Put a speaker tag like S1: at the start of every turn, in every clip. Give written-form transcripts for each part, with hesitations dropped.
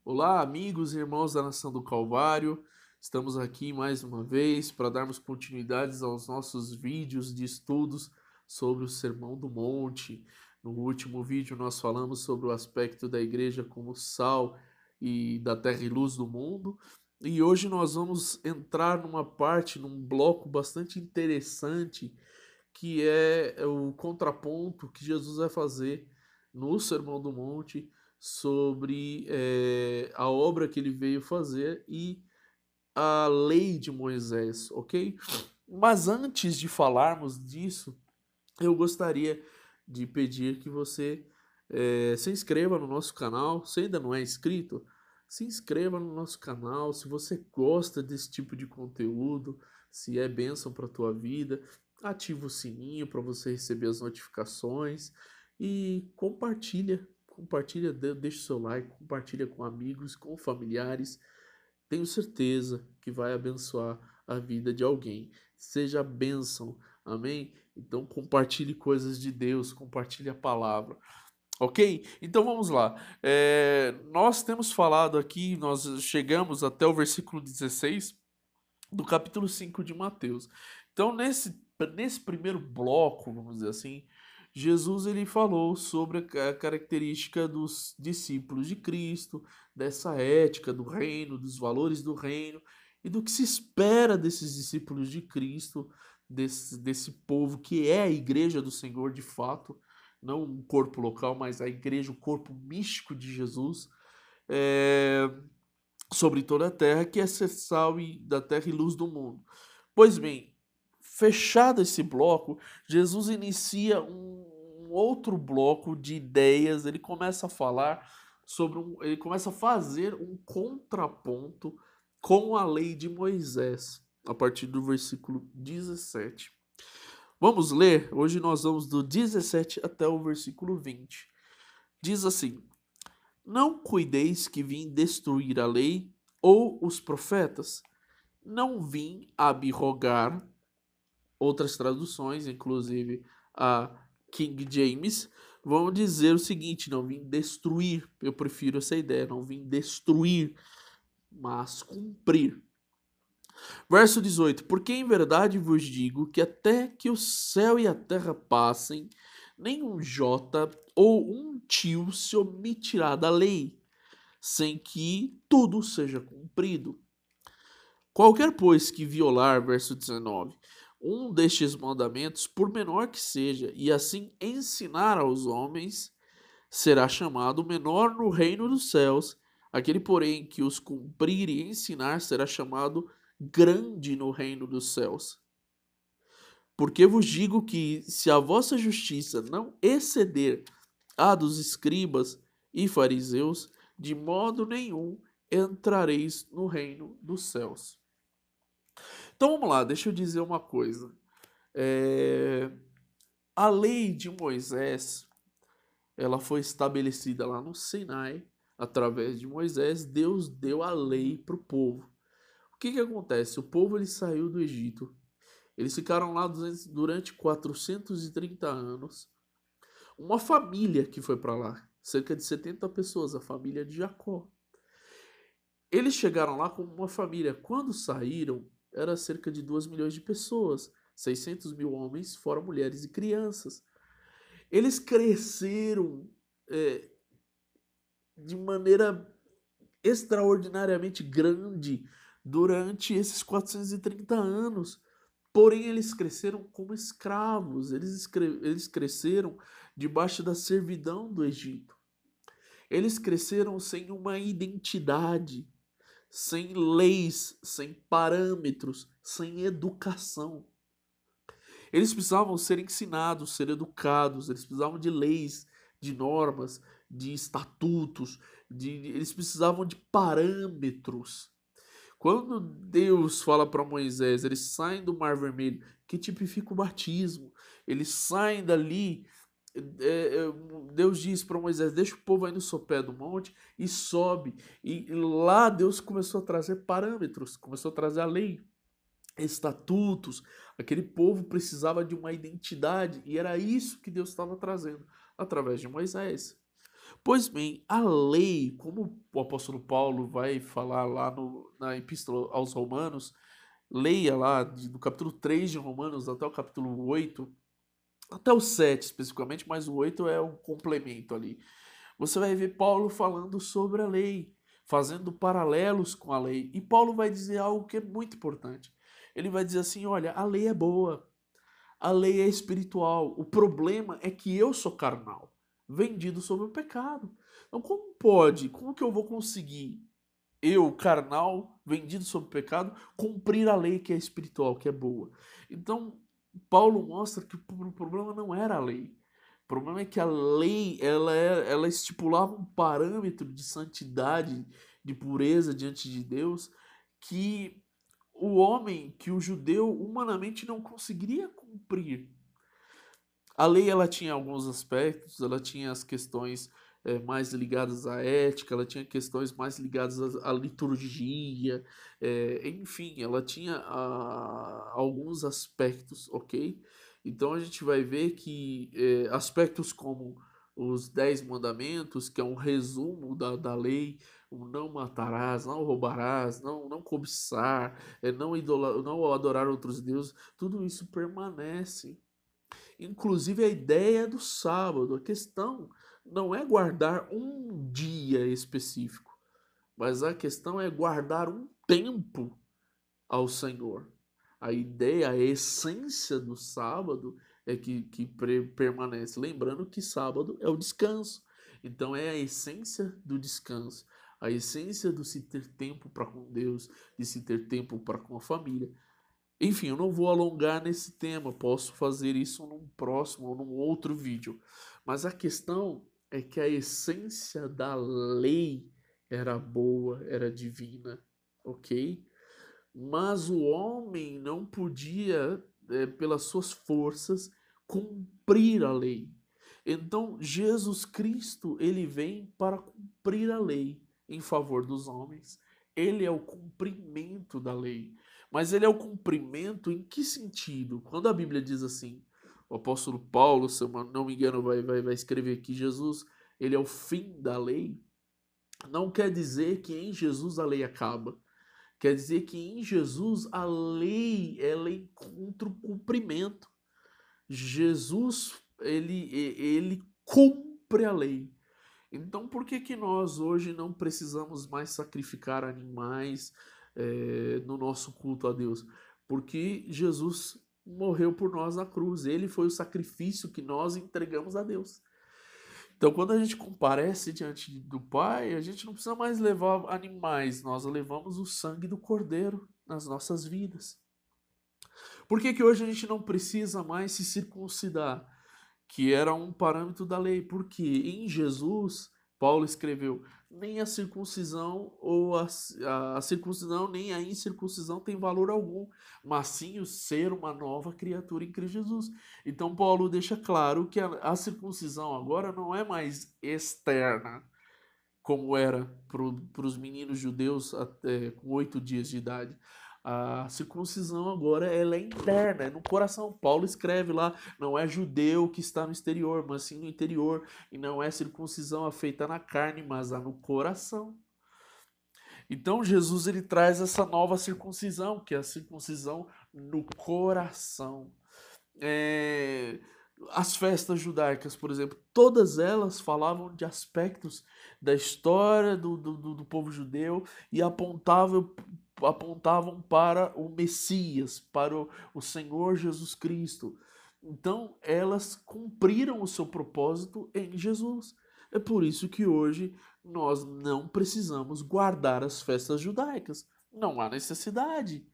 S1: Olá, amigos e irmãos da Nação do Calvário. Estamos aqui mais uma vez para darmos continuidades aos nossos vídeos de estudos sobre o Sermão do Monte. No último vídeo nós falamos sobre o aspecto da igreja como sal e da terra e luz do mundo. E hoje nós vamos entrar numa parte, num bloco bastante interessante, que é o contraponto que Jesus vai fazer no Sermão do Monte sobre a obra que ele veio fazer e a lei de Moisés, ok? Mas antes de falarmos disso, eu gostaria de pedir que você se inscreva no nosso canal. Se ainda não é inscrito, se inscreva no nosso canal. Se você gosta desse tipo de conteúdo, se é bênção para a tua vida, ativa o sininho para você receber as notificações e compartilha, deixa o seu like, compartilha com amigos, com familiares. Tenho certeza que vai abençoar a vida de alguém. Seja bênção, amém? Então compartilhe coisas de Deus, compartilhe a palavra. Ok? Então vamos lá. Nós temos falado aqui, nós chegamos até o versículo 16 do capítulo 5 de Mateus. Então, nesse primeiro bloco, vamos dizer assim, Jesus ele falou sobre a característica dos discípulos de Cristo, dessa ética do reino, dos valores do reino e do que se espera desses discípulos de Cristo, desse povo que é a igreja do Senhor de fato, não um corpo local, mas a igreja, o corpo místico de Jesus. É, Sobre toda a terra, que é ser sal da terra e luz do mundo. Pois bem, fechado esse bloco, Jesus inicia um outro bloco de ideias. Ele começa a falar ele começa a fazer um contraponto com a lei de Moisés, a partir do versículo 17. Vamos ler? Hoje nós vamos do 17 até o versículo 20. Diz assim: Não cuideis que vim destruir a lei ou os profetas. Não vim abrogar. Outras traduções, inclusive a King James, vão dizer o seguinte: não vim destruir. Eu prefiro essa ideia, não vim destruir, mas cumprir. Verso 18: Porque em verdade vos digo que até que o céu e a terra passem, nenhum jota ou um tio se omitirá da lei, sem que tudo seja cumprido. Qualquer, pois, que violar, verso 19, um destes mandamentos, por menor que seja, e assim ensinar aos homens, será chamado menor no reino dos céus. Aquele, porém, que os cumprir e ensinar, será chamado grande no reino dos céus. Porque vos digo que, se a vossa justiça não exceder a dos escribas e fariseus, de modo nenhum entrareis no reino dos céus. Então vamos lá, deixa eu dizer uma coisa. É, A lei de Moisés, ela foi estabelecida lá no Sinai, através de Moisés. Deus deu a lei para o povo. O que acontece? O povo ele saiu do Egito. Eles ficaram lá durante 430 anos. Uma família que foi para lá, cerca de 70 pessoas, a família de Jacó. Eles chegaram lá como uma família. Quando saíram, era cerca de 2 milhões de pessoas, 600 mil homens, fora mulheres e crianças. Eles cresceram é, de maneira extraordinariamente grande durante esses 430 anos. Porém, eles cresceram como escravos, eles cresceram debaixo da servidão do Egito. Eles cresceram sem uma identidade, sem leis, sem parâmetros, sem educação. Eles precisavam ser ensinados, ser educados, eles precisavam de leis, de normas, de estatutos, eles precisavam de parâmetros. Quando Deus fala para Moisés, eles saem do Mar Vermelho, que tipifica o batismo, eles saem dali. Deus diz para Moisés: deixa o povo aí no sopé do monte e sobe. E lá Deus começou a trazer parâmetros, começou a trazer a lei, estatutos. Aquele povo precisava de uma identidade e era isso que Deus estava trazendo através de Moisés. Pois bem, a lei, como o apóstolo Paulo vai falar lá na Epístola aos Romanos, leia lá do capítulo 3 de Romanos até o capítulo 8, até o 7 especificamente, mas o 8 é um complemento ali. Você vai ver Paulo falando sobre a lei, fazendo paralelos com a lei. E Paulo vai dizer algo que é muito importante. Ele vai dizer assim: olha, a lei é boa, a lei é espiritual. O problema é que eu sou carnal, vendido sobre o pecado. Então, como pode? Como que eu vou conseguir, eu, carnal, vendido sob o pecado, cumprir a lei que é espiritual, que é boa? Então, Paulo mostra que o problema não era a lei. O problema é que a lei, ela estipulava um parâmetro de santidade, de pureza diante de Deus, que o homem, que o judeu, humanamente não conseguiria cumprir. A lei ela tinha alguns aspectos, ela tinha as questões mais ligadas à ética, ela tinha questões mais ligadas à liturgia, enfim, ela tinha alguns aspectos, ok? Então a gente vai ver que aspectos como os 10 mandamentos, que é um resumo da lei, o não matarás, não roubarás, não cobiçar, não adorar outros deuses, tudo isso permanece. Inclusive a ideia do sábado. A questão não é guardar um dia específico, mas a questão é guardar um tempo ao Senhor. A ideia, a essência do sábado é que permanece. Lembrando que sábado é o descanso. Então é a essência do descanso. A essência do se ter tempo para com Deus, de se ter tempo para com a família. Enfim, eu não vou alongar nesse tema, posso fazer isso num próximo ou num outro vídeo. Mas a questão é que a essência da lei era boa, era divina, ok? Mas o homem não podia, pelas suas forças, cumprir a lei. Então, Jesus Cristo, ele vem para cumprir a lei em favor dos homens. Ele é o cumprimento da lei. Mas ele é o cumprimento em que sentido? Quando a Bíblia diz assim, o apóstolo Paulo, se eu não me engano, vai escrever que Jesus, ele é o fim da lei, não quer dizer que em Jesus a lei acaba. Quer dizer que em Jesus a lei ela encontra o cumprimento. Jesus ele cumpre a lei. Então por que que nós hoje não precisamos mais sacrificar animais no nosso culto a Deus? Porque Jesus morreu por nós na cruz. Ele foi o sacrifício que nós entregamos a Deus. Então, quando a gente comparece diante do Pai, a gente não precisa mais levar animais, nós levamos o sangue do Cordeiro nas nossas vidas. Por que que hoje a gente não precisa mais se circuncidar? Que era um parâmetro da lei, porque em Jesus, Paulo escreveu, nem a circuncisão ou a circuncisão nem a incircuncisão tem valor algum, mas sim o ser uma nova criatura em Cristo Jesus. Então Paulo deixa claro que a circuncisão agora não é mais externa, como era para os meninos judeus até, com 8 dias de idade. A circuncisão agora ela é interna, é no coração. Paulo escreve lá, não é judeu que está no exterior, mas sim no interior. E não é circuncisão feita na carne, mas no coração. Então Jesus ele traz essa nova circuncisão, que é a circuncisão no coração. É, as festas judaicas, por exemplo, todas elas falavam de aspectos da história do povo judeu e apontavam para o Messias, para o Senhor Jesus Cristo. Então, elas cumpriram o seu propósito em Jesus. É por isso que hoje nós não precisamos guardar as festas judaicas. Não há necessidade.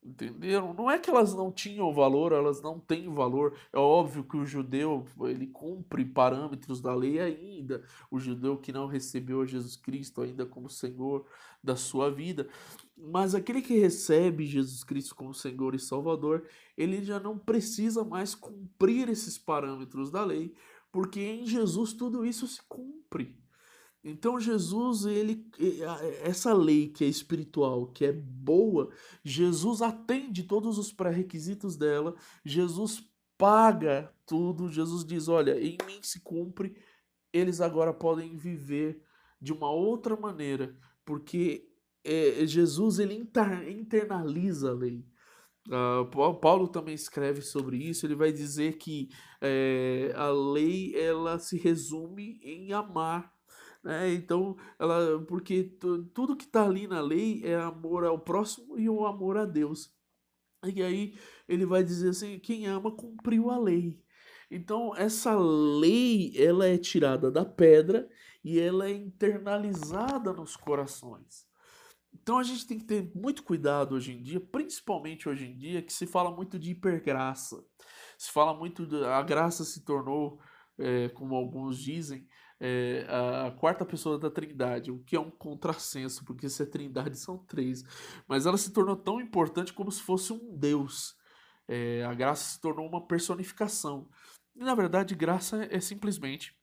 S1: Entenderam? Não é que elas não tinham valor, elas não têm valor. É óbvio que o judeu, ele cumpre parâmetros da lei ainda. O judeu que não recebeu a Jesus Cristo ainda como Senhor da sua vida. Mas aquele que recebe Jesus Cristo como Senhor e Salvador, ele já não precisa mais cumprir esses parâmetros da lei, porque em Jesus tudo isso se cumpre. Então Jesus, essa lei que é espiritual, que é boa, Jesus atende todos os pré-requisitos dela, Jesus paga tudo, Jesus diz, olha, em mim se cumpre, eles agora podem viver de uma outra maneira, porque Jesus ele internaliza a lei. Paulo também escreve sobre isso. Ele vai dizer que a lei ela se resume em amar, né? Então, porque tudo que está ali na lei é amor ao próximo e o amor a Deus. E aí ele vai dizer assim: quem ama cumpriu a lei. Então, essa lei ela é tirada da pedra e ela é internalizada nos corações. Então a gente tem que ter muito cuidado hoje em dia, principalmente hoje em dia, que se fala muito de hipergraça. Se fala muito a graça se tornou, como alguns dizem, a quarta pessoa da Trindade, o que é um contrassenso, porque se é Trindade são três. Mas ela se tornou tão importante como se fosse um Deus. A graça se tornou uma personificação. E na verdade, graça é simplesmente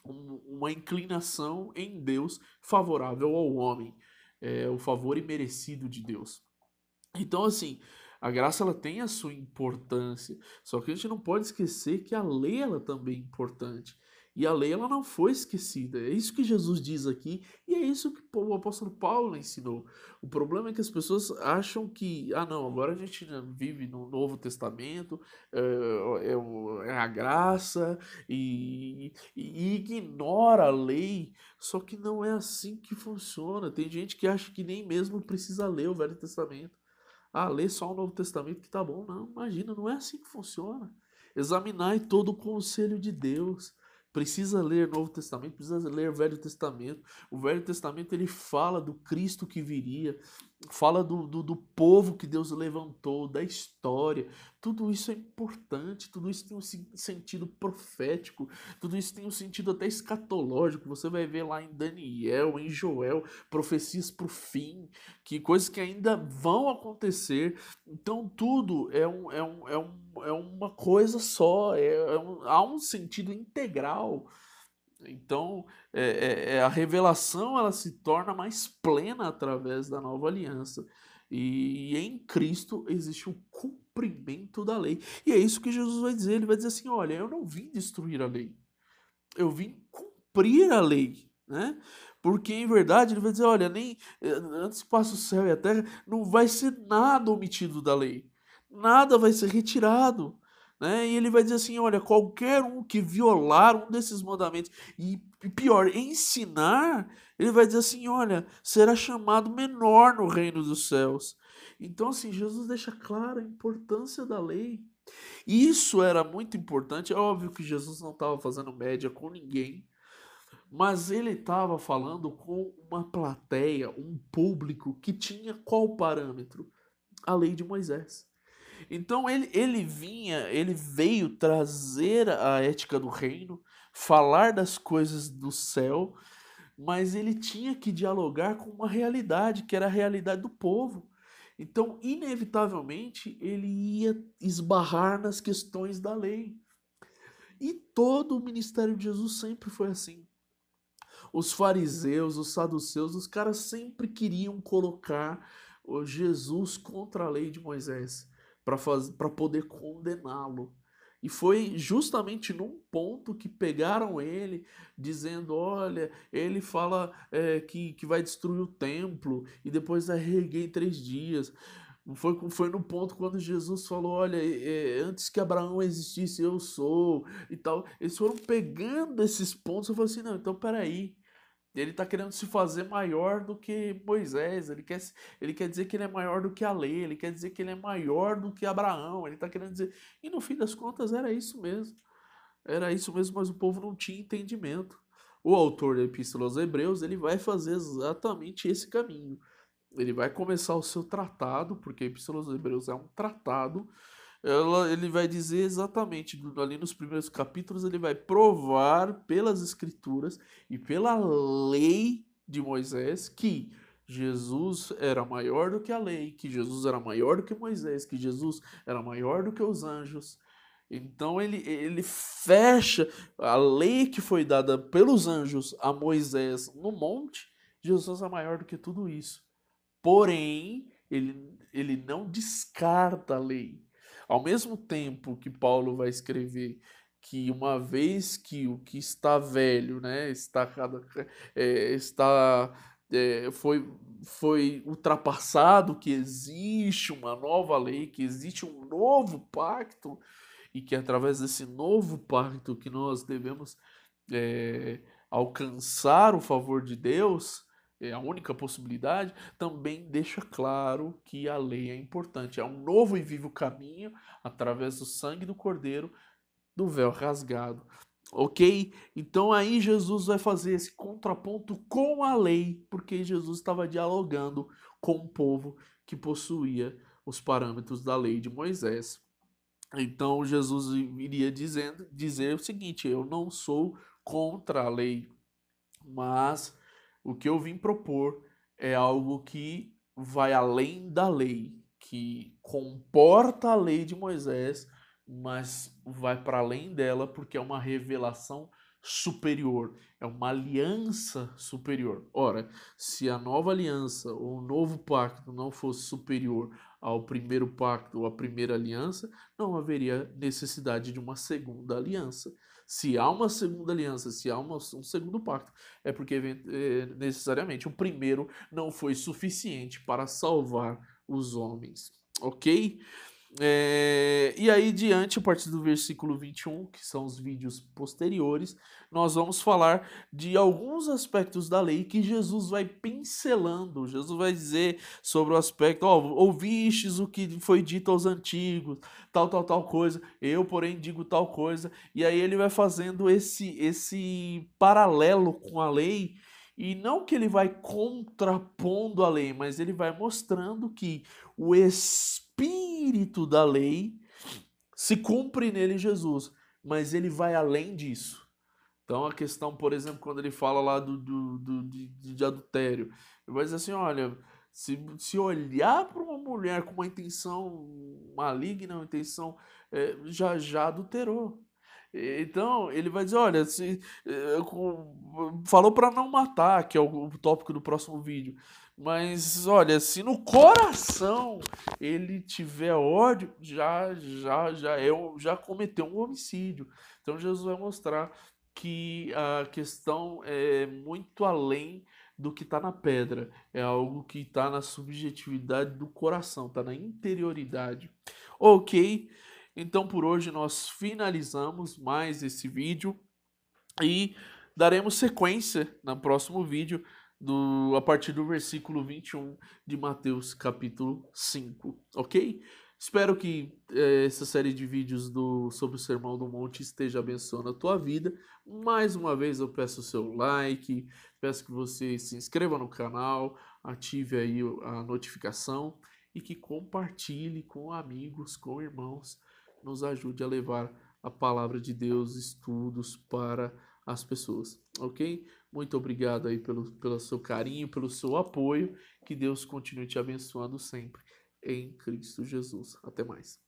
S1: uma inclinação em Deus favorável ao homem, o favor imerecido de Deus. Então, assim, a graça ela tem a sua importância, só que a gente não pode esquecer que a lei ela também é importante. E a lei ela não foi esquecida. É isso que Jesus diz aqui e é isso que o apóstolo Paulo ensinou. O problema é que as pessoas acham que, não, agora a gente vive no Novo Testamento, é a graça e ignora a lei. Só que não é assim que funciona. Tem gente que acha que nem mesmo precisa ler o Velho Testamento. Lê só o Novo Testamento que tá bom. Não, imagina, não é assim que funciona. Examinai todo o conselho de Deus. Precisa ler Novo Testamento, precisa ler Velho Testamento. O Velho Testamento ele fala do Cristo que viria, fala do povo que Deus levantou, da história. Tudo isso é importante, tudo isso tem um sentido profético, tudo isso tem um sentido até escatológico. Você vai ver lá em Daniel, em Joel, profecias para o fim, que coisas que ainda vão acontecer. Então tudo é uma coisa só, há um sentido integral. Então, a revelação ela se torna mais plena através da nova aliança. E em Cristo existe o cumprimento da lei. E é isso que Jesus vai dizer. Ele vai dizer assim: olha, eu não vim destruir a lei, eu vim cumprir a lei, né? Porque em verdade ele vai dizer: olha, nem antes que passe o céu e a terra, não vai ser nada omitido da lei, nada vai ser retirado, né? E ele vai dizer assim: olha, qualquer um que violar um desses mandamentos e pior, ensinar, ele vai dizer assim: olha, será chamado menor no reino dos céus. Então, assim, Jesus deixa clara a importância da lei. Isso era muito importante. É óbvio que Jesus não estava fazendo média com ninguém, mas ele estava falando com uma plateia, um público que tinha qual parâmetro? A lei de Moisés. Então ele veio trazer a ética do reino, falar das coisas do céu, mas ele tinha que dialogar com uma realidade, que era a realidade do povo. Então, inevitavelmente, ele ia esbarrar nas questões da lei. E todo o ministério de Jesus sempre foi assim. Os fariseus, os saduceus, os caras sempre queriam colocar o Jesus contra a lei de Moisés para poder condená-lo. E foi justamente num ponto que pegaram ele, dizendo: olha, ele fala que vai destruir o templo e depois vai reerguer em 3 dias. Foi no ponto quando Jesus falou: olha, antes que Abraão existisse, eu sou, e tal. Eles foram pegando esses pontos. Eu falei assim: não, então peraí. Ele está querendo se fazer maior do que Moisés, ele quer dizer que ele é maior do que a lei, ele quer dizer que ele é maior do que Abraão, ele está querendo dizer. E no fim das contas era isso mesmo. Era isso mesmo, mas o povo não tinha entendimento. O autor da Epístola aos Hebreus, ele vai fazer exatamente esse caminho. Ele vai começar o seu tratado, porque a Epístola aos Hebreus é um tratado. Ele vai dizer exatamente, ali nos primeiros capítulos, ele vai provar pelas Escrituras e pela lei de Moisés que Jesus era maior do que a lei, que Jesus era maior do que Moisés, que Jesus era maior do que os anjos. Então ele fecha a lei que foi dada pelos anjos a Moisés no monte. Jesus é maior do que tudo isso. Porém, ele não descarta a lei. Ao mesmo tempo que Paulo vai escrever que uma vez que o que está velho, né, está foi ultrapassado, que existe uma nova lei, que existe um novo pacto, e que através desse novo pacto que nós devemos é, alcançar o favor de Deus, é a única possibilidade, também deixa claro que a lei é importante. É um novo e vivo caminho através do sangue do Cordeiro, do véu rasgado. Ok? Então aí Jesus vai fazer esse contraponto com a lei, porque Jesus estava dialogando com o povo que possuía os parâmetros da lei de Moisés. Então Jesus iria dizer o seguinte: eu não sou contra a lei, mas o que eu vim propor é algo que vai além da lei, que comporta a lei de Moisés, mas vai para além dela porque é uma revelação superior, é uma aliança superior. Ora, se a nova aliança ou o novo pacto não fosse superior ao primeiro pacto ou à primeira aliança, não haveria necessidade de uma segunda aliança. Se há uma segunda aliança, se há um segundo pacto, é porque necessariamente o primeiro não foi suficiente para salvar os homens, ok? E aí, diante, a partir do versículo 21, que são os vídeos posteriores, nós vamos falar de alguns aspectos da lei que Jesus vai pincelando. Jesus vai dizer sobre o aspecto: ó, ouvistes o que foi dito aos antigos, tal coisa, eu, porém, digo tal coisa. E aí ele vai fazendo esse paralelo com a lei. E não que ele vai contrapondo a lei, mas ele vai mostrando que o espírito da lei se cumpre nele Jesus, mas ele vai além disso. Então a questão, por exemplo, quando ele fala lá de adultério, ele vai dizer assim, olha, se olhar para uma mulher com uma intenção maligna, uma intenção, já adulterou. Então, ele vai dizer, olha, falou para não matar, que é o tópico do próximo vídeo. Mas, olha, se no coração ele tiver ódio, já cometeu um homicídio. Então, Jesus vai mostrar que a questão é muito além do que está na pedra. É algo que está na subjetividade do coração, está na interioridade. Ok? Então por hoje nós finalizamos mais esse vídeo e daremos sequência no próximo vídeo a partir do versículo 21 de Mateus capítulo 5, ok? Espero que essa série de vídeos sobre o Sermão do Monte esteja abençoando a tua vida. Mais uma vez eu peço o seu like, peço que você se inscreva no canal, ative aí a notificação e que compartilhe com amigos, com irmãos, nos ajude a levar a palavra de Deus, estudos para as pessoas, ok? Muito obrigado aí pelo seu carinho, pelo seu apoio, que Deus continue te abençoando sempre, em Cristo Jesus. Até mais.